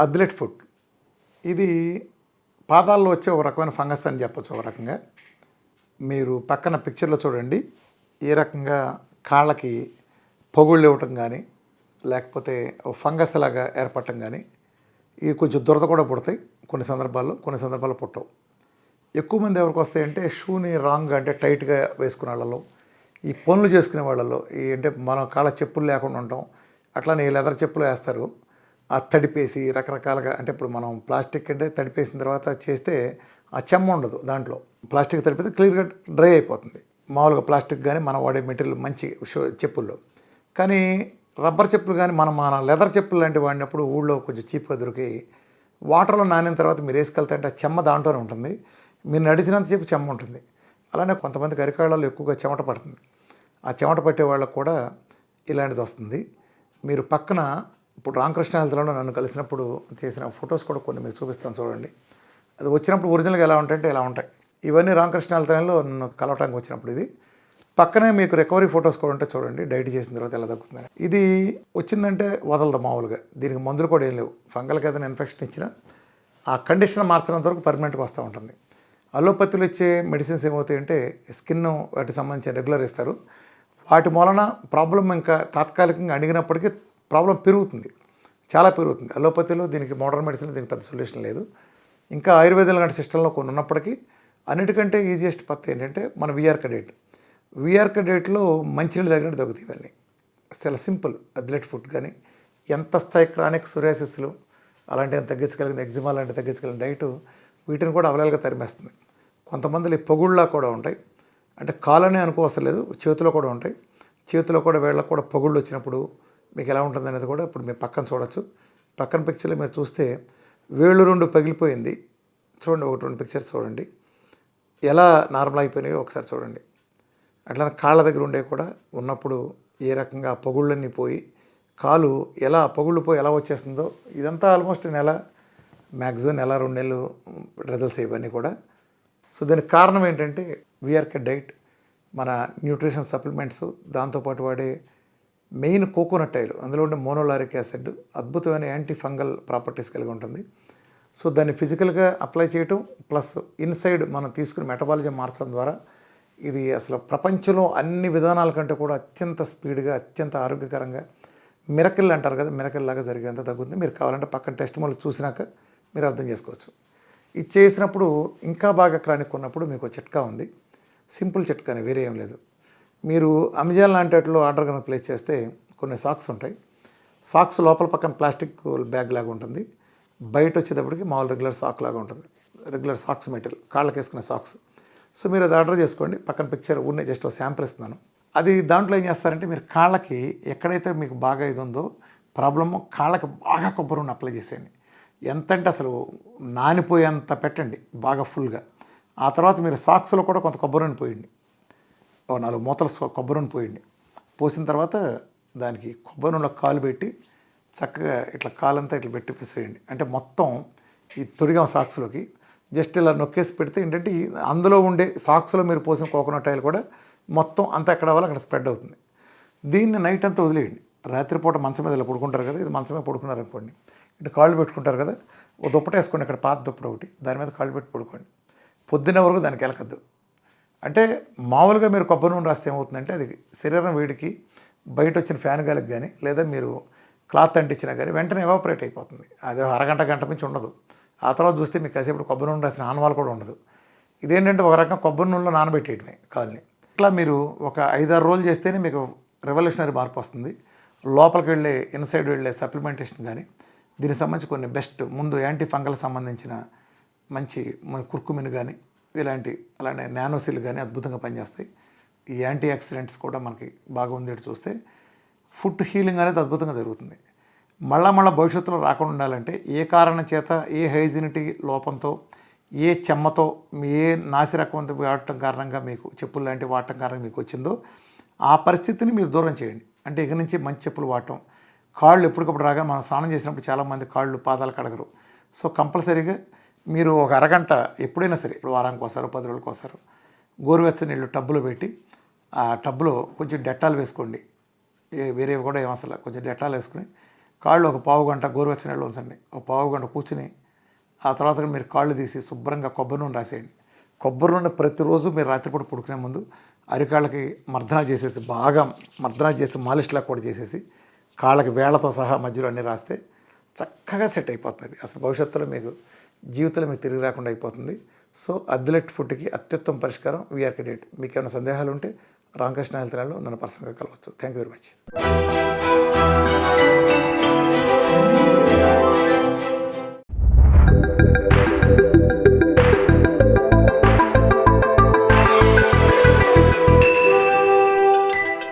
Athlete foot ఇది పాదాల్లో వచ్చే ఒక రకమైన ఫంగస్ అని చెప్పొచ్చు. ఒక రకంగా మీరు పక్కన పిక్చర్లో చూడండి, ఏ రకంగా కాళ్ళకి పొగుళ్ళు ఇవ్వటం కానీ, లేకపోతే ఫంగస్ లాగా ఏర్పడటం కానీ, ఇవి కొంచెం దురద కూడా పుడతాయి కొన్ని సందర్భాల్లో పుట్టవు. ఎక్కువ మంది ఎవరికి వస్తాయంటే షూని రాంగ్, అంటే టైట్గా వేసుకునే వాళ్ళలో, ఈ పనులు చేసుకునే వాళ్ళలో, ఈ అంటే మనం కాళ్ళ చెప్పులు లేకుండా ఉంటాం, అట్లానే లెదర్ చెప్పులు వేస్తారు, ఆ తడిపేసి రకరకాలుగా. అంటే ఇప్పుడు మనం ప్లాస్టిక్ అంటే తడిపేసిన తర్వాత చేస్తే ఆ చెమ్మ ఉండదు దాంట్లో. ప్లాస్టిక్ తడిపితే క్లియర్గా డ్రై అయిపోతుంది మామూలుగా ప్లాస్టిక్ కానీ మనం వాడే మెటీరియల్ మంచి చెప్పుల్లో. కానీ రబ్బర్ చెప్పులు కానీ మన లెదర్ చెప్పులు లాంటివి వాడినప్పుడు ఊళ్ళో కొంచెం చీప్గా దొరికి వాటర్లో నానిన తర్వాత మీరు వేసుకెళ్తే అంటే ఆ చెమ్మ దాంట్లోనే ఉంటుంది, మీరు నడిచినంతసేపు చెమ్మ ఉంటుంది. అలానే కొంతమందికి అరికాళ్ళలో ఎక్కువగా చెమట పడుతుంది, ఆ చెమట పట్టే వాళ్ళకు కూడా ఇలాంటిది వస్తుంది. మీరు పక్కన ఇప్పుడు రామకృష్ణ హెల్త్లో నన్ను కలిసినప్పుడు చేసిన ఫొటోస్ కూడా కొన్ని మీకు చూపిస్తాను చూడండి. అది వచ్చినప్పుడు ఒరిజినల్గా ఎలా ఉంటాయంటే ఇలా ఉంటాయి. ఇవన్నీ రామకృష్ణ హెల్త్లో నన్ను కలవటానికి వచ్చినప్పుడు. ఇది పక్కనే మీకు రికవరీ ఫొటోస్ కూడా ఉంటే చూడండి, డైట్ చేసిన తర్వాత ఎలా తగ్గుతుందని. ఇది వచ్చిందంటే వదలదు మామూలుగా, దీనికి మందులు కూడా ఏం లేవు. ఫంగల్కి ఏదైనా ఇన్ఫెక్షన్ ఇచ్చినా ఆ కండిషన్ మార్చినంత వరకు పర్మనెంట్గా వస్తూ ఉంటుంది. అలోపతిలో ఇచ్చే మెడిసిన్స్ ఏమవుతాయంటే స్కిన్ వాటికి సంబంధించి రెగ్యులర్ ఇస్తారు, వాటి మూలన ప్రాబ్లం ఇంకా తాత్కాలికంగా అడిగినప్పటికీ ప్రాబ్లం పెరుగుతుంది, చాలా పెరుగుతుంది. అలోపతిలో దీనికి మోడర్న్ మెడిసిన్ దీనికి పెద్ద సొల్యూషన్ లేదు. ఇంకా ఆయుర్వేదం లాంటి సిస్టంలో కొన్ని ఉన్నప్పటికీ అన్నిటికంటే ఈజియెస్ట్ పద్ధతి ఏంటంటే మన విఆర్క డేట్లో మంచినీళ్ళు తగినట్టు తగ్గుతాయి ఇవన్నీ. చాలా సింపుల్. అథ్లెట్ ఫుడ్ కానీ ఎంత స్థాయి క్రానిక్ సొరియాసిస్లు అలాంటివి తగ్గించగలిగింది, ఎగ్జిమా లాంటివి తగ్గించగలిగిన డైటు వీటిని కూడా అవలేలుగా తరిమేస్తుంది. కొంతమంది పొగుళ్ళలా కూడా ఉంటాయి, అంటే కాలనే అనుకోవసరం లేదు, చేతిలో కూడా ఉంటాయి. చేతిలో కూడా వేళ్ళకు కూడా పొగుళ్ళు వచ్చినప్పుడు మీకు ఎలా ఉంటుంది అనేది కూడా ఇప్పుడు మీరు పక్కన చూడొచ్చు. పక్కన పిక్చర్లో మీరు చూస్తే వేళ్ళు 2 పగిలిపోయింది చూడండి, 1-2 పిక్చర్స్ చూడండి ఎలా నార్మల్ అయిపోయినాయో ఒకసారి చూడండి. అట్లా కాళ్ళ దగ్గర ఉండే కూడా ఉన్నప్పుడు ఏ రకంగా పొగుళ్ళన్నీ పోయి కాలు ఎలా పొగుళ్ళు పోయి ఎలా వచ్చేస్తుందో, ఇదంతా ఆల్మోస్ట్ మ్యాక్సిమం నెల 2 నెలలు రిజల్ట్స్ ఇవన్నీ కూడా. సో దానికి కారణం ఏంటంటే విఆర్కే డైట్, మన న్యూట్రిషన్ సప్లిమెంట్స్, దాంతోపాటు వాడే మెయిన్ కోకోనట్ ఆయిల్, అందులో ఉండే మోనోలారిక్ యాసిడ్ అద్భుతమైన యాంటీ ఫంగల్ ప్రాపర్టీస్ కలిగి ఉంటుంది. సో దాన్ని ఫిజికల్గా అప్లై చేయటం ప్లస్ ఇన్సైడ్ మనం తీసుకుని మెటబాలిజం మార్చడం ద్వారా ఇది అసలు ప్రపంచంలో అన్ని విధానాల కంటే కూడా అత్యంత స్పీడ్గా, అత్యంత ఆరోగ్యకరంగా, మిరకిల్ అంటారు కదా, మిరకిల్ లాగా జరిగేంత తగ్గుతుంది. మీరు కావాలంటే పక్కన టెస్ట్ మళ్ళీ చూసినాక మీరు అర్థం చేసుకోవచ్చు. ఇది చేసినప్పుడు ఇంకా బాగా క్రానిక్ ఉన్నప్పుడు మీకు చిట్కా ఉంది, సింపుల్ చిట్కానే, వేరే ఏం లేదు. మీరు అమెజాన్ లాంటి వాటిలో ఆర్డర్ కనుక ప్లేస్ చేస్తే కొన్ని సాక్స్ ఉంటాయి. సాక్స్ లోపల పక్కన ప్లాస్టిక్ బ్యాగ్ లాగా ఉంటుంది, బయట వచ్చేటప్పటికి మామూలు రెగ్యులర్ సాక్ లాగా ఉంటుంది, రెగ్యులర్ సాక్స్ మెటీరియల్, కాళ్ళకి వేసుకునే సాక్స్. సో మీరు అది ఆర్డర్ చేసుకోండి. పక్కన పిక్చర్ ఊరినే జస్ట్ శాంపుల్ ఇస్తున్నాను. అది దాంట్లో ఏం చేస్తారంటే మీరు కాళ్ళకి ఎక్కడైతే మీకు బాగా ఇది ఉందో ప్రాబ్లము, కాళ్ళకి బాగా కొబ్బరి నూనె అప్లై చేసేయండి. ఎంత అంటే అసలు నానిపోయేంత పెట్టండి బాగా ఫుల్గా. ఆ తర్వాత మీరు సాక్స్లో కూడా కొంత కొబ్బరి నూనె పోయండి, 4 మూతలు కొబ్బరి నూనె పోయండి. పోసిన తర్వాత దానికి కొబ్బరి నూనెలో కాలు పెట్టి చక్కగా ఇట్లా కాలంతా ఇట్లా పెట్టి పిసేయండి. అంటే మొత్తం ఈ తొడిగా సాక్స్లోకి జస్ట్ ఇలా నొక్కేసి పెడితే ఏంటంటే అందులో ఉండే సాక్స్లో మీరు పోసిన కోకోనట్ ఆయిల్ కూడా మొత్తం అంతా ఎక్కడ అవ్వాలి అక్కడ స్ప్రెడ్ అవుతుంది. దీన్ని నైట్ అంతా వదిలేయండి. రాత్రిపూట మంచం మీద ఇలా పడుకుంటారు కదా, ఇది మంచం మీద పడుకున్నారు అనుకోండి, ఇటు కాళ్ళు పెట్టుకుంటారు కదా, ఓ దుప్పట వేసుకోండి, ఇక్కడ పాత దుప్పట ఒకటి, దాని మీద కాళ్ళు పెట్టి పడుకోండి. పొద్దున్న వరకు దానికి వెళ్ళకద్దు. అంటే మామూలుగా మీరు కొబ్బరి నూనె రాస్తే ఏమవుతుందంటే అది శరీరం వేడికి బయట వచ్చిన ఫ్యాన్ గాలికి కానీ లేదా మీరు క్లాత్ అంటించినా కానీ వెంటనే ఎవాపరేట్ అయిపోతుంది. అది గంట మించి ఉండదు. ఆ తర్వాత చూస్తే మీకు కాసేపు కొబ్బరి నూనె రాసిన ఆనవాళ్ళు కూడా ఉండదు. ఇదేంటంటే ఒక రకం కొబ్బరి నూనెలో నానబెట్టేయడమే కాల్ని. ఇట్లా మీరు ఒక 5-6 రోజులు చేస్తేనే మీకు రెవల్యూషనరీ మార్పు వస్తుంది. లోపలికి వెళ్ళే ఇన్సైడ్ వెళ్ళే సప్లిమెంటేషన్ కానీ దీనికి సంబంధించి కొన్ని బెస్ట్ ముందు యాంటీ ఫంగల్ సంబంధించిన మంచి కుర్కుమిన్ కానీ ఇలాంటి అలానే నానోసిల్ కానీ అద్భుతంగా పనిచేస్తాయి. ఈ యాంటీ ఆక్సిడెంట్స్ కూడా మనకి బాగా ఉండేట్టు చూస్తే ఫుడ్ హీలింగ్ అనేది అద్భుతంగా జరుగుతుంది. మళ్ళా భవిష్యత్తులో రాకుండా ఉండాలంటే ఏ కారణం చేత ఏ హైజినిటీ లోపంతో ఏ చెమ్మతో ఏ నాసి రకం వాడటం కారణంగా మీకు చెప్పులు లాంటివి వాడటం కారణంగా మీకు వచ్చిందో ఆ పరిస్థితిని మీరు దూరం చేయండి. అంటే ఇక నుంచి మంచి చెప్పులు వాడటం, కాళ్ళు ఎప్పటికప్పుడు రాగా మనం స్నానం చేసినప్పుడు చాలామంది కాళ్ళు పాదాలు కడగరు. సో కంపల్సరీగా మీరు ఒక అరగంట ఎప్పుడైనా సరే, ఇప్పుడు వారానికి ఒకసారి 10 రోజులకు ఒకసారి గోరువెచ్చని నీళ్ళు టబ్బులో పెట్టి ఆ టబ్బులో కొంచెం డెట్టాల్ వేసుకోండి, వేరేవి కూడా ఏం అసలు కొంచెం డెటాల్ వేసుకుని కాళ్ళు ఒక పావు గంట గోరువెచ్చని నీళ్ళు ఉంచండి. ఒక పావు గంట కూర్చుని ఆ తర్వాత మీరు కాళ్ళు తీసి శుభ్రంగా కొబ్బరి నూనె రాసేయండి. కొబ్బరి నూనె ప్రతిరోజు మీరు రాత్రిపూట పడుకునే ముందు అరికాళ్ళకి మర్దన చేసేసి బాగా మర్దన చేసి మాలిష్లా కూడా చేసేసి కాళ్ళకి వేళ్లతో సహా మధ్యలో అన్నీ రాస్తే చక్కగా సెట్ అయిపోతుంది. అసలు భవిష్యత్తులో మీకు జీవితంలో మీకు తిరిగి రాకుండా అయిపోతుంది. సో అథ్లెట్ ఫుడ్కి అత్యుత్తమ పరిష్కారం వీఆర్ కెడెట్. మీకు ఏమైనా సందేహాలు ఉంటే రామకృష్ణ హెల్త్ లైన్లో నన్ను పర్సనల్గా కలవచ్చు. Thank you very much.